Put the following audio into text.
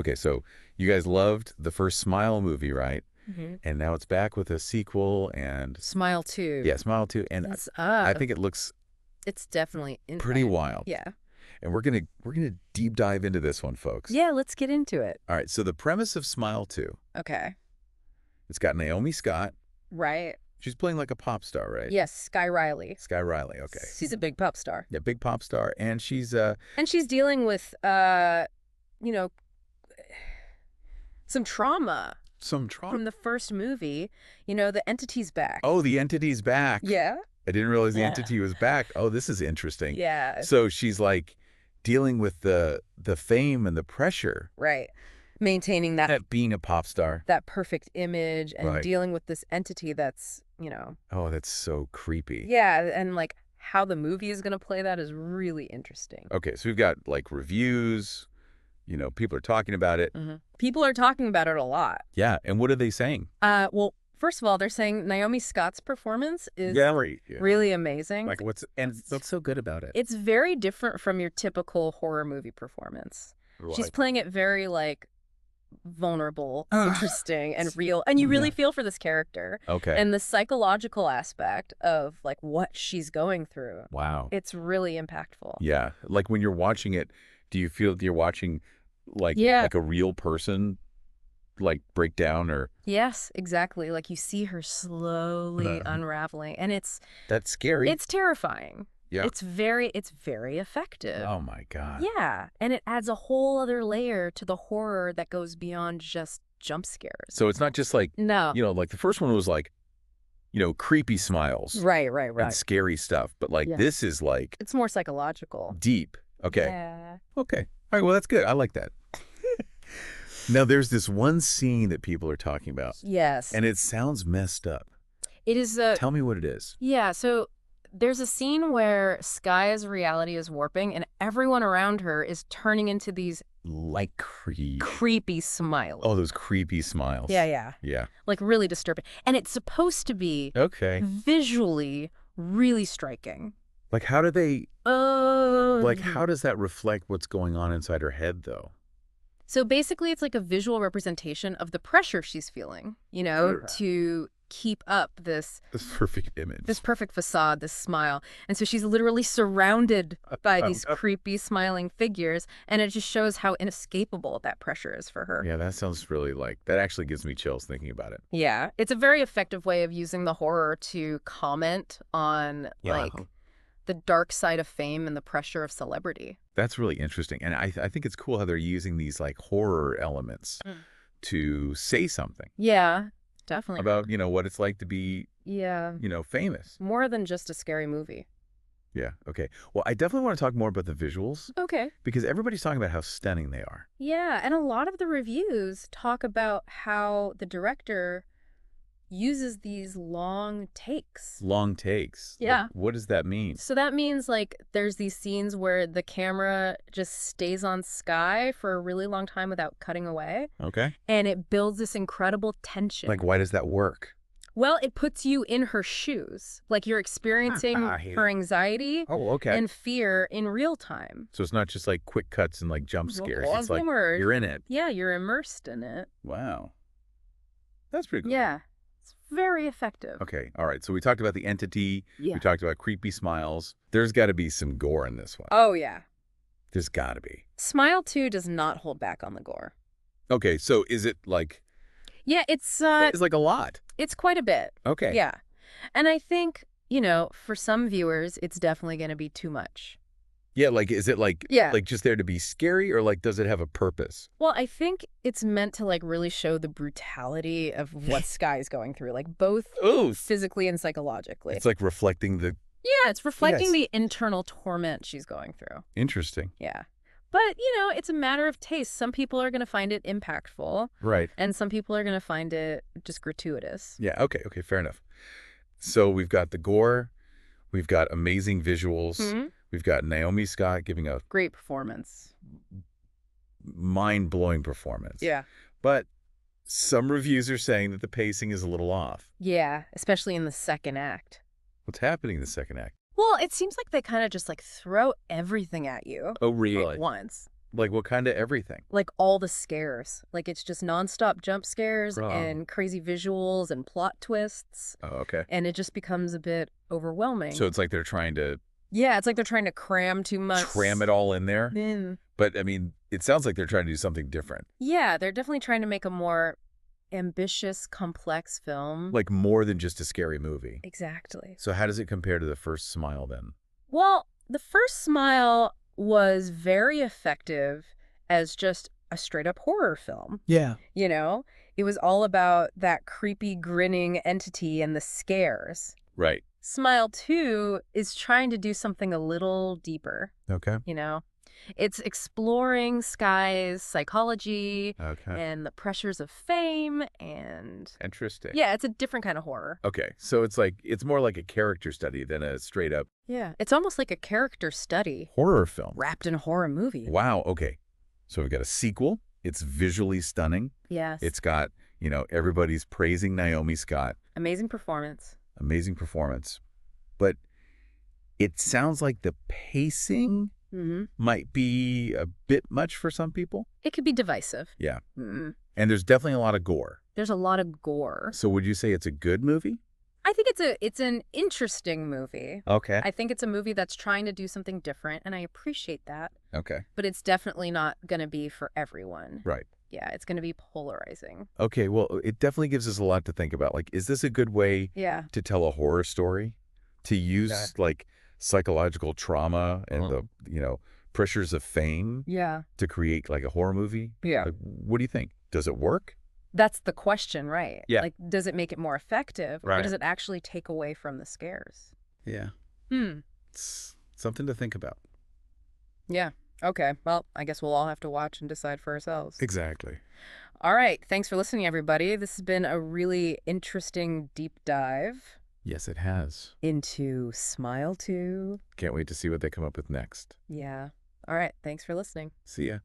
Okay, so you guys loved the first Smile movie, right? And now it's back with a sequel and Smile 2. yeah, Smile 2. And It's I think it looks It's definitely pretty wild. Yeah. And we're gonna deep dive into this one, folks. Yeah, let's get into it. All right, so the premise of Smile 2, Okay. it's got Naomi Scott. Right. She's playing like a pop star, right? Yes, Skye Riley. Skye Riley, okay. She's a big pop star. Yeah, big pop star. And she's And she's dealing with you know, some trauma from the first movie. You know, the entity's back. Oh, the entity's back. Yeah. I didn't realize the entity was back. Oh, this is interesting. Yeah. So she's like dealing with the fame and the pressure. Right. Maintaining that Being a pop star. that perfect image and Right. dealing with this entity that's, you know. Oh, that's so creepy. Yeah, and like how the movie is going to play that is really interesting. Okay, so we've got like reviews, people are talking about it. People are talking about it a lot. Yeah, and what are they saying? Well, first of all, they're saying Naomi Scott's performance is really amazing. Like what's so good about it? It's very different from your typical horror movie performance. She's playing it very like vulnerable, interesting, and real. And you really feel for this character. Okay. And the psychological aspect of like what she's going through. Wow. It's really impactful. Yeah. Like when you're watching it, do you feel that you're watching like a real person like break down or? Yes, exactly. Like you see her slowly unraveling, and that's scary. It's terrifying. Yeah. It's very effective. Oh my God. Yeah. And it adds a whole other layer to the horror that goes beyond just jump scares. So it's not just like, like the first one was like, creepy smiles. Right. And scary stuff. But like this is like. It's more psychological. Deep. Okay. Yeah. Okay. All right. Well, that's good. I like that. Now, there's this one scene that people are talking about. Yes. And it sounds messed up. It is. Tell me what it is. Yeah. So there's a scene where Skye's reality is warping and everyone around her is turning into these like creepy smiles. Oh, those creepy smiles. Yeah. Like really disturbing. And it's supposed to be visually really striking. Like how do they like how does that reflect what's going on inside her head though? So basically it's like a visual representation of the pressure she's feeling, to keep up this perfect image, this perfect facade, this smile. And so she's literally surrounded by these creepy smiling figures, and it just shows how inescapable that pressure is for her. Yeah, that sounds really that actually gives me chills thinking about it. Yeah, it's a very effective way of using the horror to comment on like the dark side of fame and the pressure of celebrity. That's really interesting. And I think it's cool how they're using these like horror elements to say something. Yeah. Definitely. About, what it's like to be, famous. More than just a scary movie. Yeah. Okay. Well, I definitely want to talk more about the visuals. Okay. Because everybody's talking about how stunning they are. Yeah. And a lot of the reviews talk about how the director uses these long takes. Long takes? Yeah. Like, what does that mean? So that means like there's these scenes where the camera just stays on Skye for a really long time without cutting away. Okay. And it builds this incredible tension. Like, why does that work? Well, it puts you in her shoes. Like you're experiencing her anxiety and fear in real time. So it's not just like quick cuts and like jump scares. It's like you're in it. Yeah, you're immersed in it. Wow. That's pretty cool. Yeah. Very effective. Okay. All right. So we talked about the entity. Yeah. We talked about creepy smiles. There's got to be some gore in this one. Oh, yeah. There's got to be. Smile 2 does not hold back on the gore. Okay. So is it like... Yeah, it's like a lot. It's quite a bit. Okay. Yeah. And I think, for some viewers, it's definitely going to be too much. Yeah, like, is it like just there to be scary, or like, does it have a purpose? Well, I think it's meant to like really show the brutality of what Skye's going through, like both physically and psychologically. It's like reflecting the... Yeah, it's reflecting the internal torment she's going through. Interesting. Yeah. But, it's a matter of taste. Some people are going to find it impactful. Right. And some people are going to find it just gratuitous. Yeah, okay, fair enough. So we've got the gore, we've got amazing visuals, we've got Naomi Scott giving a... great performance. Mind-blowing performance. Yeah. But some reviews are saying that the pacing is a little off. Yeah, especially in the second act. What's happening in the second act? Well, it seems like they kind of just like throw everything at you. Oh, really? At once. Like what kind of everything? Like all the scares. Like it's just nonstop jump scares Oh. and crazy visuals and plot twists. Oh, okay. And it just becomes a bit overwhelming. So it's like they're trying to yeah, it's like they're trying to cram too much. cram it all in there. In. But I mean, it sounds like they're trying to do something different. Yeah, they're definitely trying to make a more ambitious, complex film. Like more than just a scary movie. Exactly. So how does it compare to The First Smile then? Well, The First Smile was very effective as just a straight up horror film. Yeah. You know, it was all about that creepy, grinning entity and the scares. Right. Smile 2 is trying to do something a little deeper. Okay. You know, it's exploring Skye's psychology Okay. and the pressures of fame and... Interesting. yeah, it's a different kind of horror. Okay. So it's more like a character study than a straight up Yeah, it's almost like a character study horror film. wrapped in a horror movie. Wow. Okay. So we've got a sequel. It's visually stunning. Yes. It's got, everybody's praising Naomi Scott. Amazing performance. Amazing performance. But it sounds like the pacing might be a bit much for some people. It could be divisive. Yeah. And there's definitely a lot of gore. There's a lot of gore. So would you say it's a good movie? I think it's an interesting movie. Okay. I think it's a movie that's trying to do something different, and I appreciate that. Okay. But it's definitely not going to be for everyone. Right. Yeah, it's going to be polarizing. Okay, well, it definitely gives us a lot to think about. Like, is this a good way to tell a horror story? To use, like, psychological trauma and the, pressures of fame to create, like, a horror movie? Yeah. Like, what do you think? Does it work? That's the question, right? Yeah. Like, does it make it more effective? Right. Or does it actually take away from the scares? Yeah. It's something to think about. Yeah. Okay. Well, I guess we'll all have to watch and decide for ourselves. Exactly. All right. Thanks for listening, everybody. This has been a really interesting deep dive. Yes, it has. Into Smile 2. Can't wait to see what they come up with next. Yeah. All right. Thanks for listening. See ya.